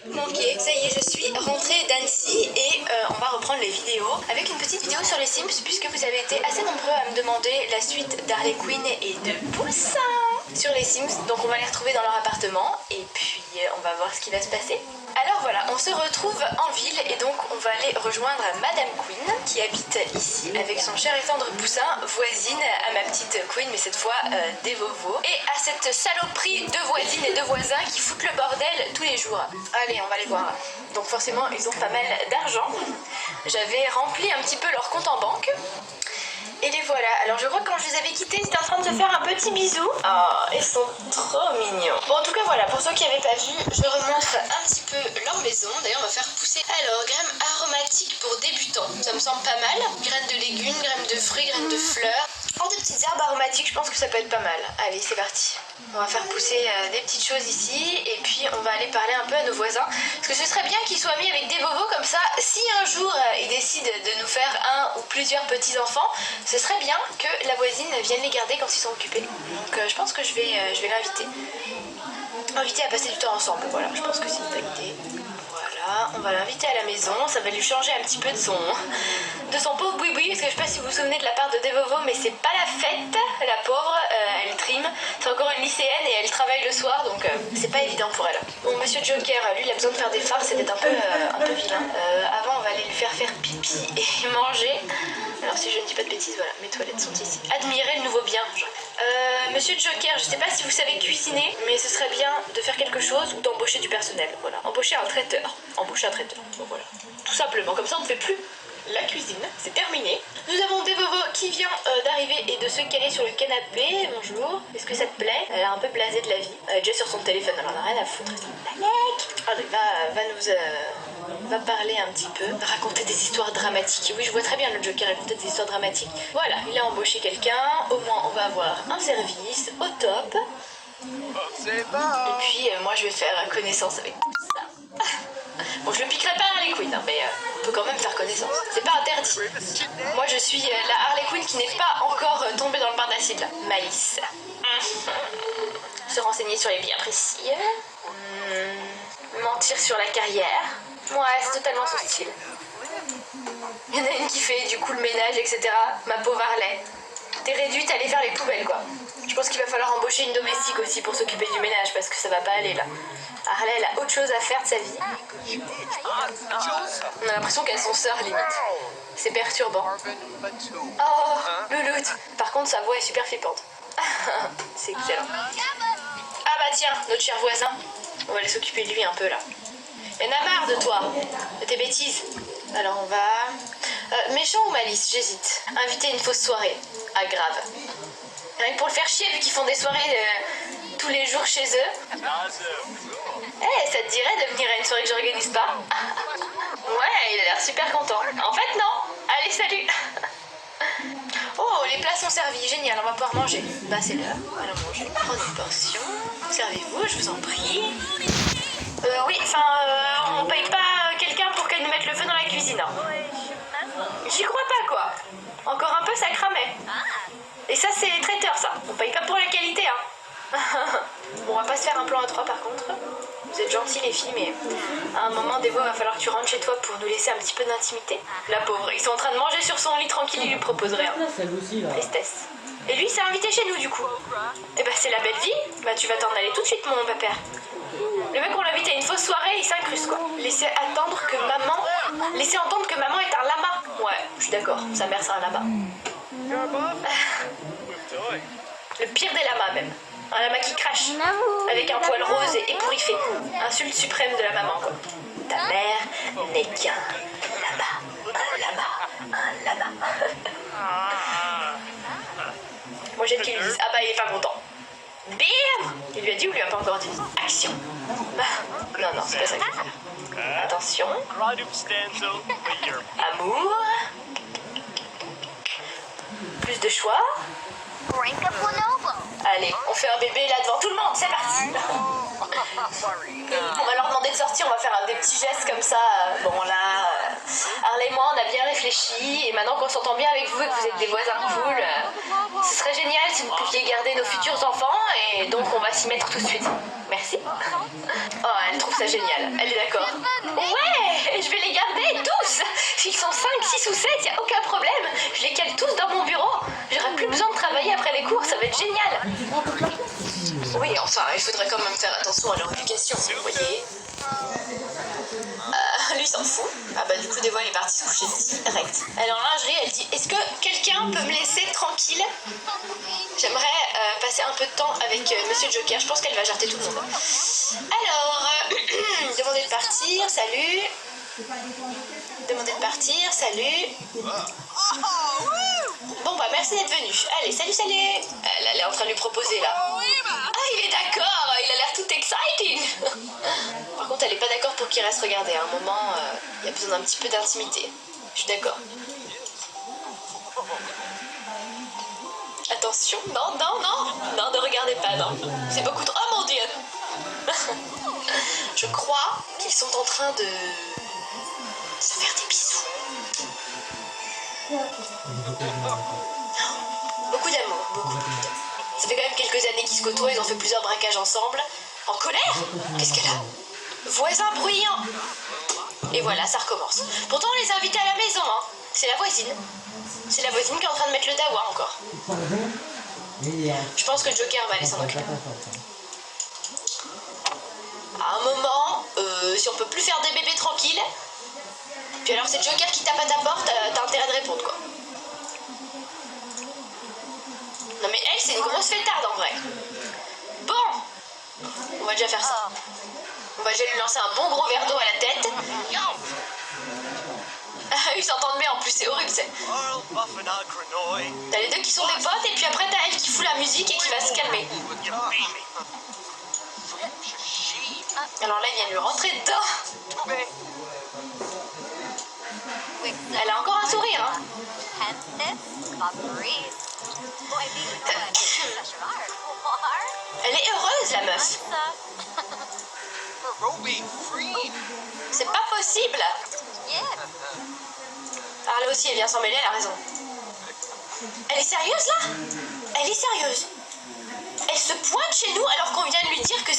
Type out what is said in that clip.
manqué. Ça y est, je suis rentrée d'Annecy et on va reprendre les vidéos avec une petite vidéo sur les Sims puisque vous avez été assez nombreux à me demander la suite d'Harley Quinn et de Poussin sur les Sims. Donc on va les retrouver dans leur appartement et puis on va voir ce qui va se passer. Alors voilà, on se retrouve en ville et donc on va aller rejoindre Madame Quinn qui habite ici avec son cher et tendre Poussin, voisine à ma petite Quinn mais cette fois des Vovos et à cette saloperie de voisines et de voisins qui foutent le bordel tous les jours. Allez, on va les voir. Donc forcément ils ont pas mal d'argent. J'avais rempli un petit peu leur compte en banque. Et les voilà. Alors je crois que quand je les avais quittés, ils étaient en train de se faire un petit bisou. Oh, ils sont trop mignons. Bon, en tout cas, voilà. Pour ceux qui n'avaient pas vu, je remontre un petit peu leur maison. D'ailleurs, on va faire pousser. Alors, graines aromatiques pour débutants. Ça me semble pas mal. Graines de légumes, graines de fruits, graines de fleurs. Oh, des petites herbes aromatiques, je pense que ça peut être pas mal. Allez, c'est parti. On va faire pousser des petites choses ici. Et puis, on va aller parler un peu à nos voisins. Parce que ce serait bien qu'ils soient mis avec des Vovos comme ça. Si un jour, ils décident de nous faire un ou plusieurs petits-enfants, ce serait bien que la voisine vienne les garder quand ils sont occupés. Donc je pense que je vais l'inviter à passer du temps ensemble. Voilà, je pense que c'est une bonne idée. Voilà, on va l'inviter à la maison. Ça va lui changer un petit peu de son pauvre boui-boui. Parce que je sais pas si vous vous souvenez de la part de Devovo, mais c'est pas la fête, la pauvre. Elle trime. C'est encore une lycéenne et elle travaille le soir, donc c'est pas évident pour elle. Bon, Monsieur Joker, lui, il a besoin de faire des farces, c'est d'être un peu vilain. Avant, on va aller lui faire pipi et manger. Alors si je ne dis pas de bêtises, voilà, mes toilettes sont ici. Admirez le nouveau bien. Monsieur Joker, je sais pas si vous savez cuisiner, mais ce serait bien de faire quelque chose ou d'embaucher du personnel. Voilà, embaucher un traiteur. Embaucher un traiteur, bon, voilà. Tout simplement, comme ça on ne fait plus la cuisine, c'est terminé. Nous avons Devovo qui vient d'arriver et de se caler sur le canapé. Bonjour, est-ce que ça te plaît? Elle a un peu blasé de la vie. Elle est déjà sur son téléphone, alors elle n'a rien à foutre. Va parler un petit peu, raconter des histoires dramatiques. Oui, je vois très bien le Joker raconter des histoires dramatiques. Voilà, il a embauché quelqu'un, au moins on va avoir un service au top. Et puis moi je vais faire connaissance avec tout ça. Bon, je le piquerai pas Harley Quinn, hein, mais on peut quand même faire connaissance. C'est pas interdit. Moi je suis la Harley Quinn qui n'est pas encore tombée dans le bain d'acide là. Malice. Se renseigner sur les biens précis. Mentir sur la carrière. Ouais, c'est totalement son style. Il y en a une qui fait du coup le ménage, etc. Ma pauvre Harley. T'es réduite à aller faire les poubelles, quoi. Je pense qu'il va falloir embaucher une domestique aussi pour s'occuper du ménage, parce que ça va pas aller, là. Harley, elle a autre chose à faire de sa vie. On a l'impression qu'elles sont sœurs, limite. C'est perturbant. Oh, le loot. Par contre, sa voix est super flippante. C'est excellent. Ah bah tiens, notre cher voisin. On va aller s'occuper de lui un peu, là. Il y en a marre de toi, de tes bêtises. Alors on va... méchant ou malice, j'hésite. Inviter une fausse soirée. Ah grave. Rien que pour le faire chier vu qu'ils font des soirées tous les jours chez eux. Eh, ça te dirait de venir à une soirée que j'organise pas? Ouais, il a l'air super content. En fait non. Allez, salut. Oh, les plats sont servis, génial, on va pouvoir manger. Bah c'est l'heure, allons manger. Prenez une portion. Servez-vous, je vous en prie. Oui, enfin, on paye pas quelqu'un pour qu'elle nous mette le feu dans la cuisine. Hein. J'y crois pas, quoi. Encore un peu, ça cramait. Et ça, c'est les traiteurs, ça. On paye pas pour la qualité, hein. Bon, on va pas se faire un plan à trois, par contre. Vous êtes gentils, les filles, mais à un moment, Devo, va falloir que tu rentres chez toi pour nous laisser un petit peu d'intimité. La pauvre, ils sont en train de manger sur son lit tranquille, ils lui proposent rien. Tristesse. Et lui, il s'est invité chez nous, du coup. Et bah, c'est la belle vie. Bah, tu vas t'en aller tout de suite, mon pépère. Le mec, on l'invite à une fausse soirée, il s'incruste, quoi. Laissez entendre que maman est un lama. Ouais, je suis d'accord, sa mère c'est un lama. Le pire des lamas, même. Un lama qui crache, avec un poil rose et ébouriffé. Insulte suprême de la maman, quoi. Ta mère n'est qu'un lama. Moi, j'aime qu'il lui dise, ah bah, il est pas content. Bam! Il lui a dit ou lui a pas encore dit? Action! Non, c'est pas ça qu'il faut faire. Attention. Amour. Plus de choix. Allez, on fait un bébé là devant tout le monde, c'est parti! On va leur demander de sortir, on va faire des petits gestes comme ça. Bon là, Harley et moi on a bien réfléchi et maintenant qu'on s'entend bien avec vous et que vous êtes des voisins cool, Ce serait génial si vous pouviez garder nos futurs enfants et donc on va s'y mettre tout de suite. Merci. Oh, elle trouve ça génial. Elle est d'accord. Ouais, je vais les garder tous. S'ils sont 5, 6 ou 7, il n'y a aucun problème. Je les cale tous dans mon bureau. J'aurai plus besoin de travailler après les cours, ça va être génial. Oui, enfin, il faudrait quand même faire attention à leur éducation, vous voyez. Lui s'en fout. Ah bah du coup des fois elle est partie se coucher direct. Elle est en lingerie, elle dit est-ce que quelqu'un peut me laisser tranquille? J'aimerais passer un peu de temps avec Monsieur Joker, je pense qu'elle va jarter tout le monde. Alors, demander de partir, salut. Demander de partir, salut. Bon bah merci d'être venu. Allez, salut, salut. Elle est en train de lui proposer là. Ah, il est d'accord, il a l'air tout exciting. Par contre, elle est pas d'accord pour qu'il reste regarder. À un moment, il y a besoin d'un petit peu d'intimité. Je suis d'accord. Attention, non, non, non. Non, ne regardez pas, non. C'est beaucoup trop... Oh mon Dieu. Je crois qu'ils sont en train de se faire des bisous. Beaucoup d'amour, beaucoup. Ça fait quand même quelques années qu'ils se côtoient, ils ont fait plusieurs braquages ensemble. En colère? Qu'est-ce qu'elle a? Voisin bruyant. Et voilà, ça recommence. Pourtant, on les a invités à la maison, hein. C'est la voisine. C'est la voisine qui est en train de mettre le dawa encore. Je pense que Joker va aller s'en occuper. À un moment, si on peut plus faire des bébés tranquilles, puis alors c'est Joker qui tape à ta porte, t'as intérêt de répondre, quoi. Non mais elle, c'est une grosse fêtarde en vrai. Bon, on va déjà faire ça. On va déjà lui lancer un bon gros verre d'eau à la tête. Ils s'entendent bien en plus, c'est horrible, c'est. T'as les deux qui sont des potes et puis après t'as elle qui fout la musique et qui va se calmer. Alors là, il vient lui rentrer dedans. Elle a encore un sourire, hein. Elle est heureuse, la meuf. C'est pas possible. Ah, là aussi, elle vient s'en mêler, elle a raison. Elle est sérieuse, là? Elle est sérieuse. Elle se pointe chez nous alors qu'on vient de lui dire que